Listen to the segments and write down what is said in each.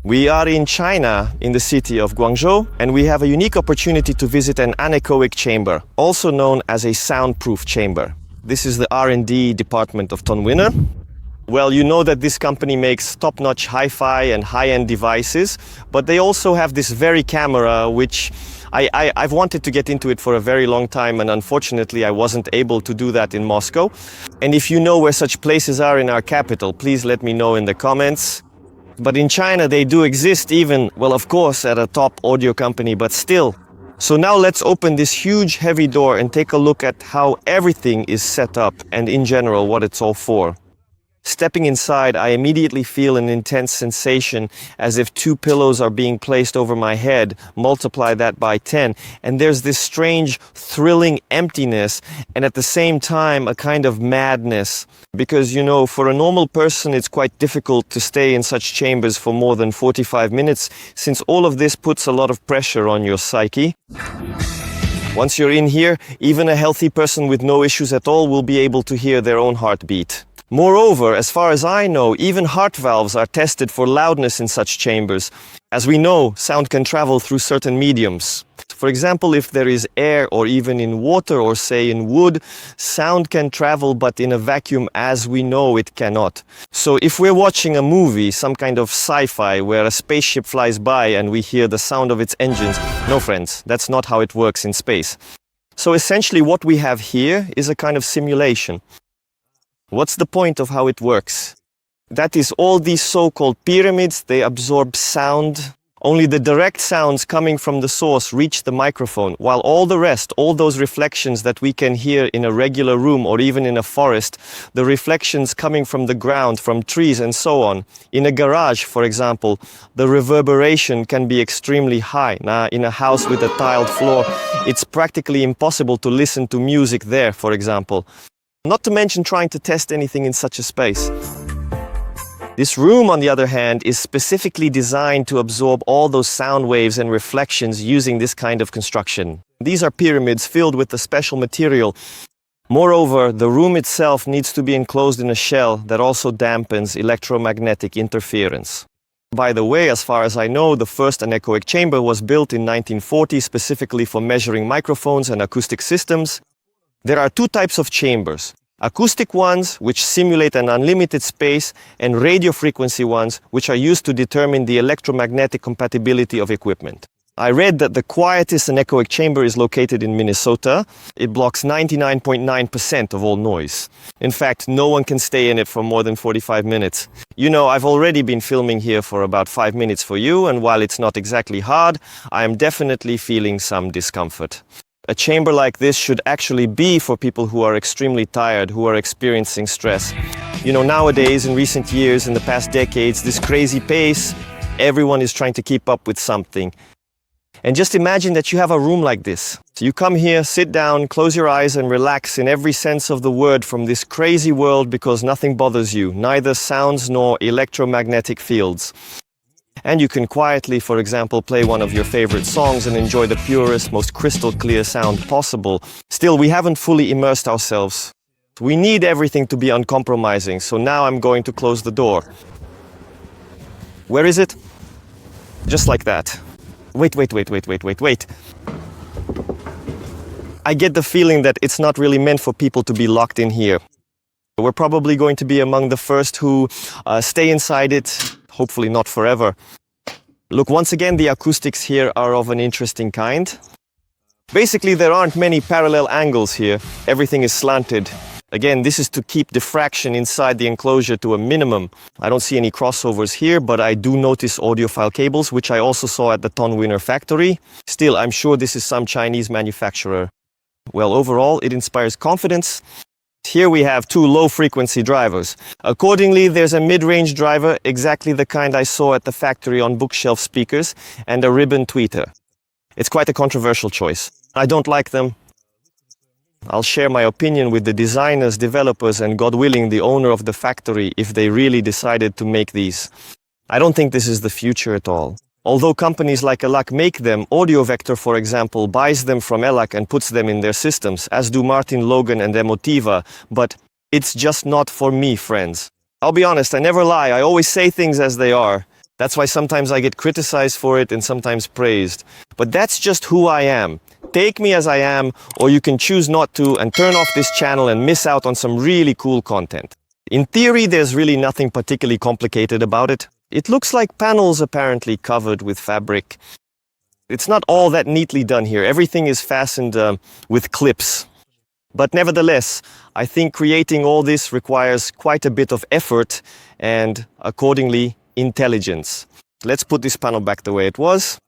We are in China, in the city of Guangzhou, and we have a unique opportunity to visit an anechoic chamber, also known as a soundproof chamber. This is the R&D department of Tonewinner. Well, you know that this company makes top-notch hi-fi and high-end devices, but they also have this very camera, which I've wanted to get into it for a very long time, and unfortunately I wasn't able to do that in Moscow. And if you know where such places are in our capital, please let me know in the comments. But in China they do exist even, well, of course, at a top audio company, but still. So now let's open this huge heavy door and take a look at how everything is set up and in general what it's all for. Stepping inside, I immediately feel an intense sensation as if two pillows are being placed over my head. Multiply that by 10, and there's this strange, thrilling emptiness, and at the same time, a kind of madness. Because, you know, for a normal person, it's quite difficult to stay in such chambers for more than 45 minutes, since all of this puts a lot of pressure on your psyche. Once you're in here, even a healthy person with no issues at all will be able to hear their own heartbeat. Moreover, as far as I know, even heart valves are tested for loudness in such chambers. As we know, sound can travel through certain mediums. For example, if there is air or even in water or say in wood, sound can travel, but in a vacuum, as we know, it cannot. So if we're watching a movie, some kind of sci-fi where a spaceship flies by and we hear the sound of its engines, no friends, that's not how it works in space. So essentially what we have here is a kind of simulation. What's the point of how it works? That is, all these so-called pyramids, they absorb sound. Only the direct sounds coming from the source reach the microphone, while all the rest, all those reflections that we can hear in a regular room or even in a forest, the reflections coming from the ground, from trees and so on. In a garage, for example, the reverberation can be extremely high. Now, in a house with a tiled floor, it's practically impossible to listen to music there, for example. Not to mention trying to test anything in such a space. This room, on the other hand, is specifically designed to absorb all those sound waves and reflections using this kind of construction. These are pyramids filled with a special material. Moreover, the room itself needs to be enclosed in a shell that also dampens electromagnetic interference. By the way, as far as I know, the first anechoic chamber was built in 1940 specifically for measuring microphones and acoustic systems. There are two types of chambers. Acoustic ones, which simulate an unlimited space, and radio frequency ones, which are used to determine the electromagnetic compatibility of equipment. I read that the quietest anechoic chamber is located in Minnesota. It blocks 99.9% of all noise. In fact, no one can stay in it for more than 45 minutes. You know, I've already been filming here for about 5 minutes for you, and while it's not exactly hard, I am definitely feeling some discomfort. A chamber like this should actually be for people who are extremely tired, who are experiencing stress. You know, nowadays, in recent years, in the past decades, this crazy pace, everyone is trying to keep up with something. And just imagine that you have a room like this. So you come here, sit down, close your eyes and relax in every sense of the word from this crazy world because nothing bothers you, neither sounds nor electromagnetic fields. And you can quietly, for example, play one of your favorite songs and enjoy the purest, most crystal clear sound possible. Still, we haven't fully immersed ourselves. We need everything to be uncompromising, so now I'm going to close the door. Where is it? Just like that. Wait. I get the feeling that it's not really meant for people to be locked in here. We're probably going to be among the first who stay inside it. Hopefully not forever. Look, once again, the acoustics here are of an interesting kind. Basically, there aren't many parallel angles here. Everything is slanted. Again, this is to keep diffraction inside the enclosure to a minimum. I don't see any crossovers here, but I do notice audiophile cables, which I also saw at the Tonewinner factory. Still, I'm sure this is some Chinese manufacturer. Well, overall, it inspires confidence. Here we have two low-frequency drivers. Accordingly, there's a mid-range driver, exactly the kind I saw at the factory on bookshelf speakers, and a ribbon tweeter. It's quite a controversial choice. I don't like them. I'll share my opinion with the designers, developers, and God willing, the owner of the factory if they really decided to make these. I don't think this is the future at all. Although companies like ELAC make them, Audio Vector, for example, buys them from ELAC and puts them in their systems, as do Martin Logan and Emotiva, but it's just not for me, friends. I'll be honest, I never lie, I always say things as they are. That's why sometimes I get criticized for it and sometimes praised. But that's just who I am. Take me as I am, or you can choose not to and turn off this channel and miss out on some really cool content. In theory, there's really nothing particularly complicated about it. It looks like panels apparently covered with fabric. It's not all that neatly done here. Everything is fastened with clips. But nevertheless, I think creating all this requires quite a bit of effort and, accordingly, intelligence. Let's put this panel back the way it was.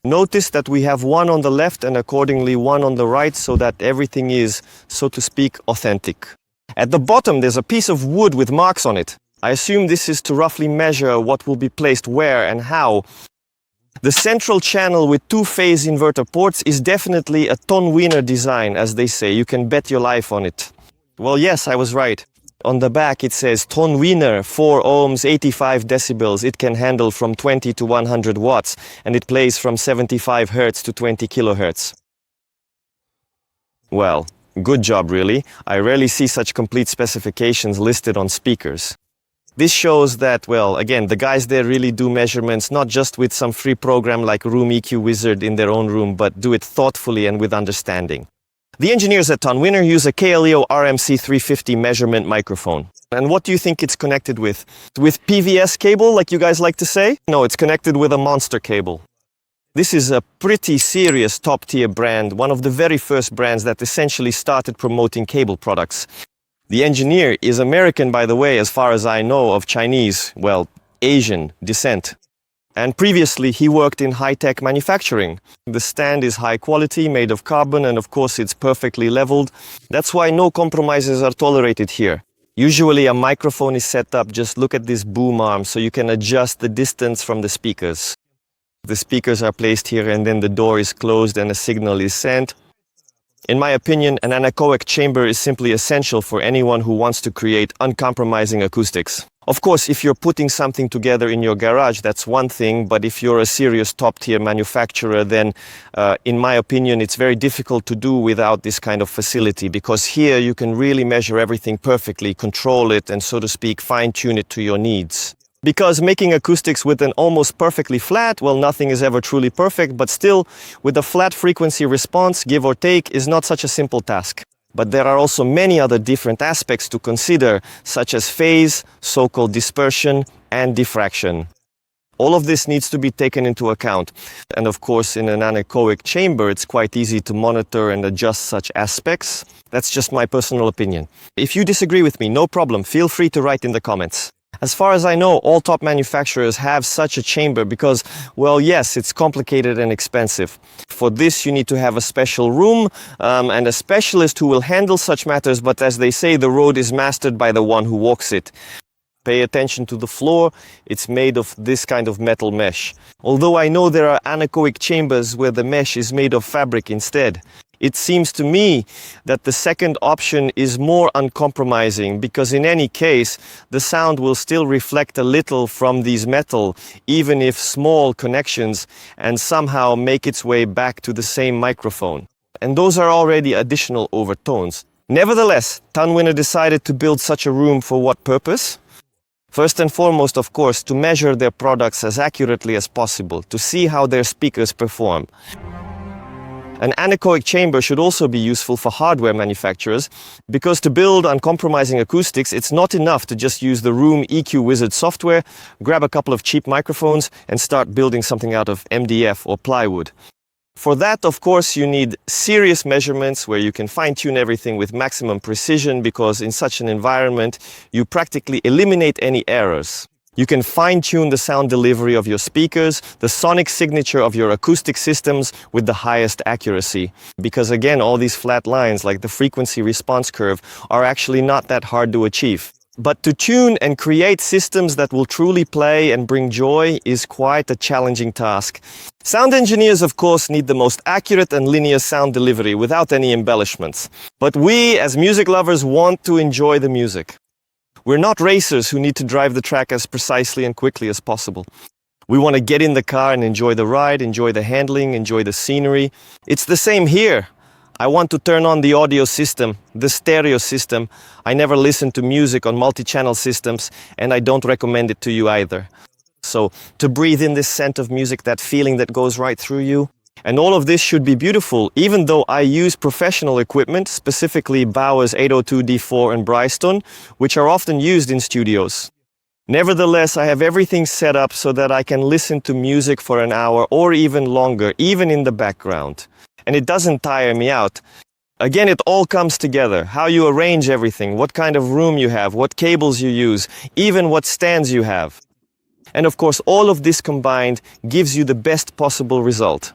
Notice that we have one on the left and accordingly one on the right, so that everything is, so to speak, authentic. At the bottom there's a piece of wood with marks on it. I assume this is to roughly measure what will be placed where and how. The central channel with two-phase inverter ports is definitely a Tonewinner design, as they say. You can bet your life on it. Well, yes, I was right. On the back it says Tonewinner, 4 ohms, 85 decibels. It can handle from 20 to 100 watts, and it plays from 75 hertz to 20 kilohertz. Well, good job really. I rarely see such complete specifications listed on speakers. This shows that, well, again, the guys there really do measurements, not just with some free program like Room EQ Wizard in their own room, but do it thoughtfully and with understanding. The engineers at Tonewinner use a KLEO RMC350 measurement microphone. And what do you think it's connected with? With PVS cable, like you guys like to say? No, it's connected with a monster cable. This is a pretty serious top-tier brand, one of the very first brands that essentially started promoting cable products. The engineer is American, by the way, as far as I know, of Chinese, well, Asian descent. And previously he worked in high-tech manufacturing. The stand is high quality, made of carbon, and of course it's perfectly leveled. That's why no compromises are tolerated here. Usually a microphone is set up, just look at this boom arm, so you can adjust the distance from the speakers. The speakers are placed here and then the door is closed and a signal is sent. In my opinion, an anechoic chamber is simply essential for anyone who wants to create uncompromising acoustics. Of course, if you're putting something together in your garage, that's one thing, but if you're a serious top-tier manufacturer, then in my opinion, it's very difficult to do without this kind of facility, because here you can really measure everything perfectly, control it, and so to speak, fine-tune it to your needs. Because making acoustics with an almost perfectly flat, well, nothing is ever truly perfect, but still, with a flat frequency response, give or take, is not such a simple task. But there are also many other different aspects to consider, such as phase, so-called dispersion, and diffraction. All of this needs to be taken into account. And of course, in an anechoic chamber, it's quite easy to monitor and adjust such aspects. That's just my personal opinion. If you disagree with me, no problem, feel free to write in the comments. As far as I know, all top manufacturers have such a chamber because, well, yes, it's complicated and expensive. For this, you need to have a special room and a specialist who will handle such matters, but as they say, the road is mastered by the one who walks it. Pay attention to the floor, it's made of this kind of metal mesh. Although I know there are anechoic chambers where the mesh is made of fabric instead. It seems to me that the second option is more uncompromising because in any case, the sound will still reflect a little from these metal, even if small connections, and somehow make its way back to the same microphone. And those are already additional overtones. Nevertheless, Tonewinner decided to build such a room for what purpose? First and foremost, of course, to measure their products as accurately as possible, to see how their speakers perform. An anechoic chamber should also be useful for hardware manufacturers, because to build uncompromising acoustics, it's not enough to just use the Room EQ Wizard software, grab a couple of cheap microphones, and start building something out of MDF or plywood. For that, of course, you need serious measurements where you can fine-tune everything with maximum precision, because in such an environment, you practically eliminate any errors. You can fine-tune the sound delivery of your speakers, the sonic signature of your acoustic systems with the highest accuracy. Because again, all these flat lines, like the frequency response curve, are actually not that hard to achieve. But to tune and create systems that will truly play and bring joy is quite a challenging task. Sound engineers, of course, need the most accurate and linear sound delivery without any embellishments. But we, as music lovers, want to enjoy the music. We're not racers who need to drive the track as precisely and quickly as possible. We want to get in the car and enjoy the ride, enjoy the handling, enjoy the scenery. It's the same here. I want to turn on the audio system, the stereo system. I never listen to music on multi-channel systems, and I don't recommend it to you either. So to breathe in this scent of music, that feeling that goes right through you. And all of this should be beautiful, even though I use professional equipment, specifically Bowers 802D4 and Bryston, which are often used in studios. Nevertheless, I have everything set up so that I can listen to music for an hour or even longer, even in the background. And it doesn't tire me out. Again, it all comes together. How you arrange everything, what kind of room you have, what cables you use, even what stands you have. And of course, all of this combined gives you the best possible result.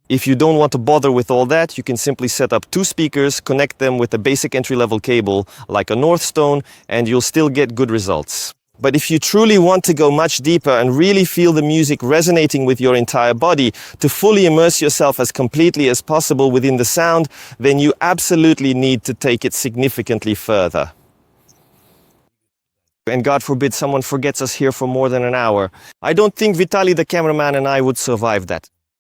If you don't want to bother with all that, you can simply set up 2 speakers, connect them with a basic entry-level cable like a Northstone, and you'll still get good results. But if you truly want to go much deeper and really feel the music resonating with your entire body, to fully immerse yourself as completely as possible within the sound, then you absolutely need to take it significantly further. And God forbid someone forgets us here for more than an hour. I don't think Vitaly the cameraman and I would survive that.